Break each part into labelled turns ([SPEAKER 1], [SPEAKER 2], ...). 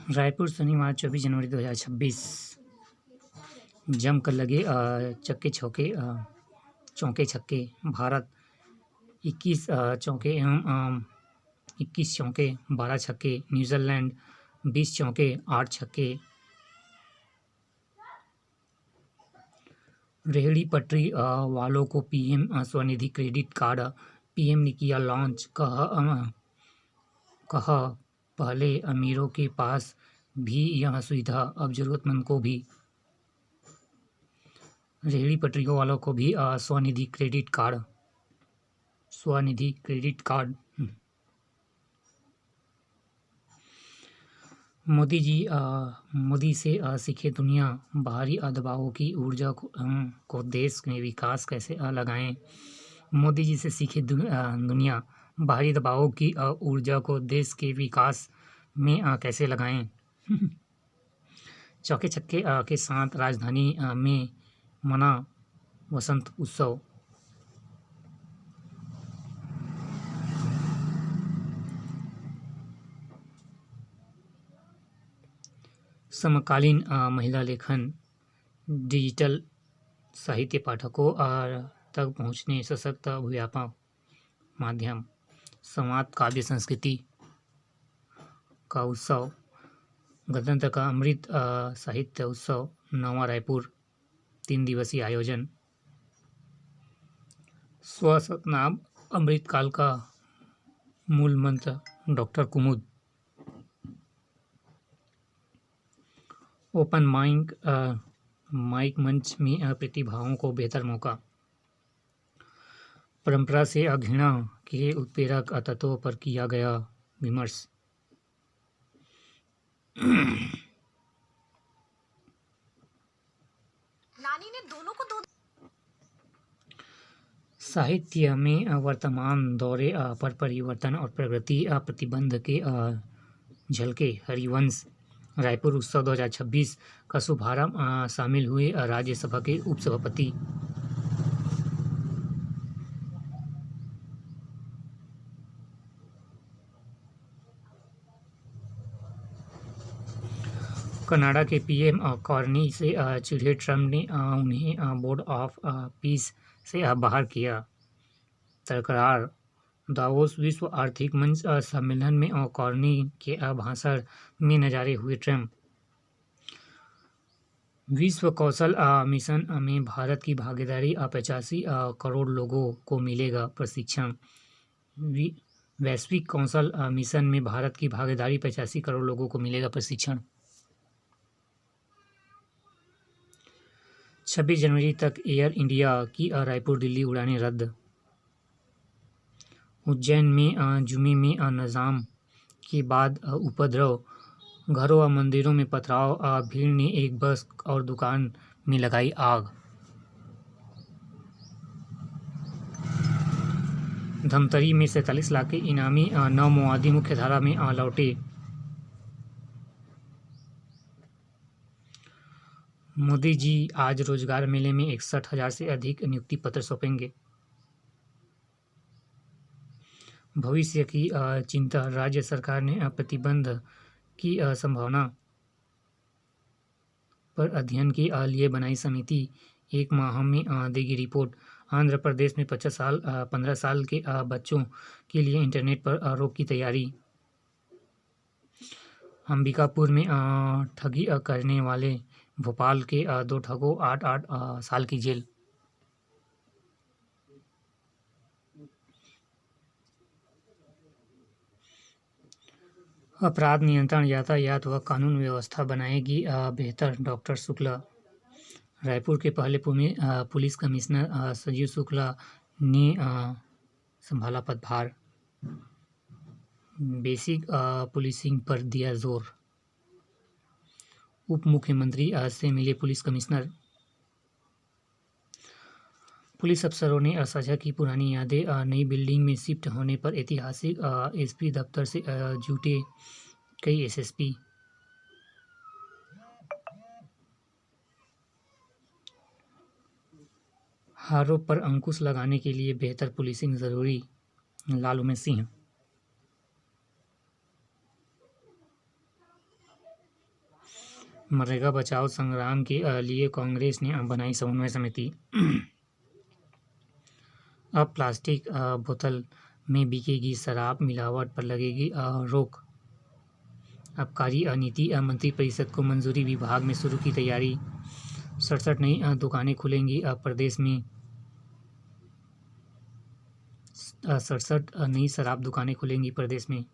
[SPEAKER 1] रायपुर शनिवार 24 जनवरी 2026। जमकर लगे चक्के चौके चौके छक्के। भारत 21 चौके एवं 21 चौके 12 छक्के। न्यूजीलैंड 20 चौके 8 छक्के। रेहड़ी पटरी वालों को PM Svanidhi credit card. PM ने किया लॉन्च। कहा पहले अमीरों के पास भी यह सुविधा, अब जरूरतमंद को भी। रेहड़ी पटरियों वालों को भी स्वनिधि क्रेडिट कार्ड। मोदी से सीखे दुनिया। बाहरी दबावों की ऊर्जा को देश में विकास कैसे लगाएं। मोदी जी से सीखे दुनिया। बाहरी दबावों की ऊर्जा को देश के विकास में कैसे लगाएं। चौके छक्के के साथ राजधानी में मना वसंत उत्सव। समकालीन महिला लेखन। डिजिटल साहित्य पाठकों तक पहुँचने सशक्त व्यापक माध्यम। संवाद काव्य संस्कृति का उत्सव। गणतंत्र का अमृत साहित्य उत्सव 9वां रायपुर 3 दिवसीय आयोजन। स्वसतनाम अमृतकाल का मूल मंत्र। डॉक्टर कुमुद। ओपन माइक मंच में प्रतिभाओं को बेहतर मौका। परंपरा से घृणा के उत्प्रेरक तत्वों पर किया गया विमर्श। नानी ने दोनों को दो। साहित्य में वर्तमान दौरे पर परिवर्तन और प्रगति प्रतिबंध के झलके। हरिवंश। रायपुर उत्सव 2026 का शुभारंभ। शामिल हुए राज्यसभा के उपसभापति। कनाडा के पीएम कार्नी से चिढ़े ट्रंप ने उन्हें बोर्ड ऑफ पीस से बाहर किया। तकरार। दावोस विश्व आर्थिक मंच सम्मेलन में कार्नी के भाषण में नजारे हुए ट्रंप। विश्व कौशल मिशन में भारत की भागीदारी। 85 करोड़ लोगों को मिलेगा प्रशिक्षण। वैश्विक कौशल मिशन में भारत की भागीदारी। 85 करोड़ लोगों को मिलेगा प्रशिक्षण। 26 जनवरी तक एयर इंडिया की रायपुर दिल्ली उड़ानें रद्द। उज्जैन में जुमे में निजाम के बाद उपद्रव। घरों व मंदिरों में पथराव। भीड़ ने एक बस और दुकान में लगाई आग। धमतरी में 47 लाख के इनामी 9 माओवादी मुख्यधारा में लौटे। मोदी जी आज रोजगार मेले में 61,000 से अधिक नियुक्ति पत्र सौंपेंगे। भविष्य की चिंता। राज्य सरकार ने प्रतिबंध की संभावना पर अध्ययन के लिए बनाई समिति। 1 माह में देगी रिपोर्ट। आंध्र प्रदेश में 15 साल के बच्चों के लिए इंटरनेट पर रोक की तैयारी। अंबिकापुर में ठगी करने वाले भोपाल के 2 ठगों 8 साल की जेल। अपराध नियंत्रण, यातायात व कानून व्यवस्था बनाएगी बेहतर। डॉक्टर शुक्ला। रायपुर के पहले पुलिस कमिश्नर संजीव शुक्ला ने संभाला पदभार। बेसिक पुलिसिंग पर दिया जोर। उप मुख्यमंत्री से मिले पुलिस कमिश्नर। पुलिस अफसरों ने साझा की पुरानी यादें। नई बिल्डिंग में शिफ्ट होने पर ऐतिहासिक एसपी दफ्तर से जुटे कई एसएसपी। आरोप पर अंकुश लगाने के लिए बेहतर पुलिसिंग जरूरी। लालू में सिंह। मनरेगा बचाओ संग्राम के लिए कांग्रेस ने बनाई समन्वय समिति। अब प्लास्टिक बोतल में बिकेगी शराब, मिलावट पर लगेगी रोक। आबकारी नीति मंत्रिपरिषद को मंजूरी, विभाग में शुरू की तैयारी। 67 नई दुकानें खुलेंगी प्रदेश में। 67 नई शराब दुकानें खुलेंगी प्रदेश में।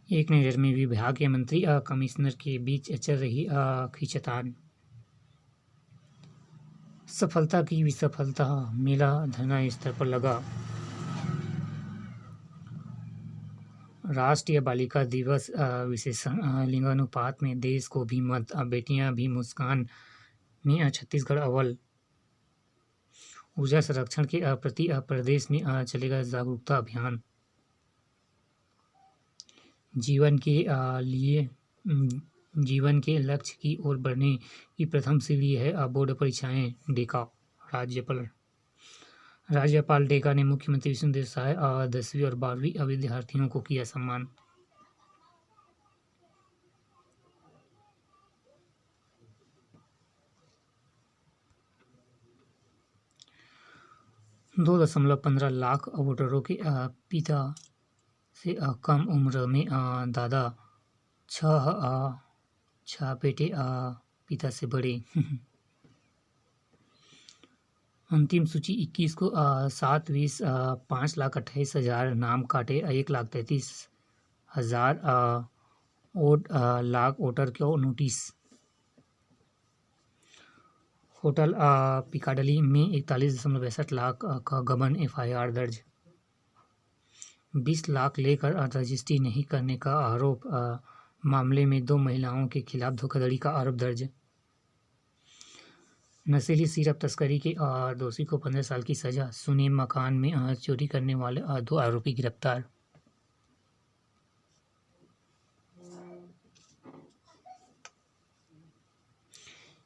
[SPEAKER 1] एक नज़र में विभाग के मंत्री कमिश्नर के बीच चल रही खींचतान। सफलता की विसफलता, मेला धरना स्तर पर लगा। राष्ट्रीय बालिका दिवस, विशेष लिंगानुपात में देश को भी मत, बेटियां भी मुस्कान में छत्तीसगढ़ अव्वल। ऊर्जा संरक्षण के प्रति प्रदेश में चलेगा जागरूकता अभियान। जीवन के लक्ष्य की ओर बढ़ने की प्रथम सीढ़ी है बोर्ड परीक्षाएं। डेका राज्यपाल डेका ने मुख्यमंत्री विष्णुदेव साय 10वीं और 12वीं विद्यार्थियों को किया सम्मान। दो 2.15 लाख वोटरों के पिता से कम उम्र में दादा, 6 बेटे पिता से बड़े। अंतिम सूची 21 को 7-20 5,28,000 नाम काटे। 1,33,000 लाख वोटर को नोटिस। होटल पिकाडली में 41.62 लाख का गबन FIR दर्ज। 20 लाख लेकर रजिस्ट्री नहीं करने का आरोप। मामले में 2 महिलाओं के खिलाफ धोखाधड़ी का आरोप दर्ज। नशीली सिरप तस्करी के दोषी को 15 साल की सजा। सुने मकान में चोरी करने वाले 2 आरोपी गिरफ्तार।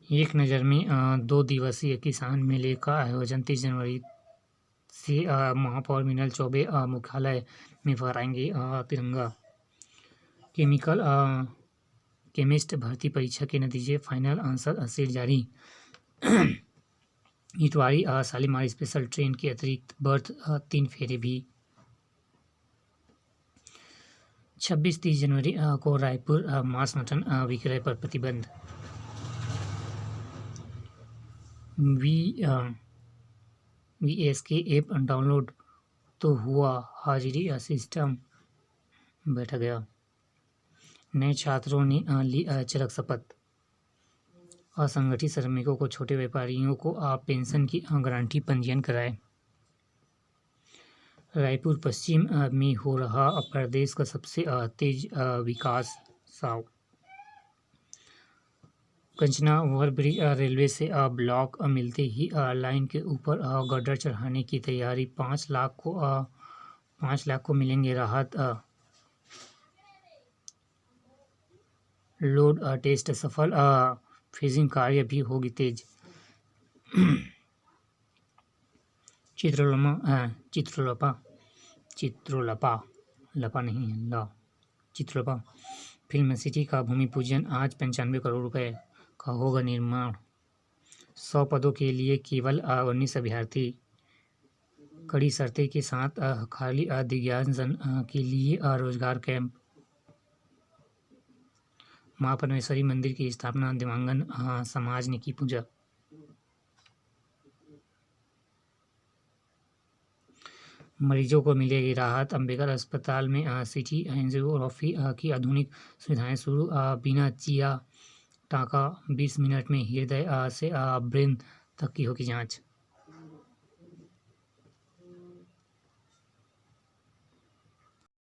[SPEAKER 1] एक नज़र में 2 दिवसीय किसान मेले का आयोजन 30 जनवरी से महापौर मीनल चौबे मुख्यालय में फहराएंगे तिरंगा। केमिस्ट भर्ती परीक्षा के नतीजे, फाइनल आंसर शीट जारी। इतवारी शालीमार स्पेशल ट्रेन के अतिरिक्त बर्थ 3 फेरे भी। 26-30 जनवरी को रायपुर मांस मटन विक्रय पर प्रतिबंध। VSK ऐप डाउनलोड तो हुआ, हाजिरी सिस्टम बैठ गया। नए छात्रों ने ली चरक शपथ। असंगठित श्रमिकों को, छोटे व्यापारियों को पेंशन की गारंटी पंजीयन कराए। रायपुर पश्चिम में हो रहा प्रदेश का सबसे तेज विकास। साव कंचना ओवरब्रिज रेलवे से ब्लॉक मिलते ही लाइन के ऊपर गर्डर चढ़ाने की तैयारी। 5 लाख को मिलेंगे राहत। लोड टेस्ट सफल। फ्रीजिंग कार्य भी होगी तेज। चित्रलपा फिल्म सिटी का भूमि पूजन आज। 95 करोड़ रुपए का होगा निर्माण। 100 पदों के लिए केवल 19 अभ्यर्थी। कड़ी शर्तें के साथ खाली दिव्यांगजन के लिए रोजगार कैंप। मां परमेश्वरी मंदिर की स्थापना, दिव्यांगन समाज ने की पूजा। मरीजों को मिलेगी राहत। अंबेडकर अस्पताल में सिटी एंजियोग्राफी की आधुनिक सुविधाएं शुरू। बिना चिया टाका 20 मिनट में हृदय से ब्रेन तक की होगी जांच।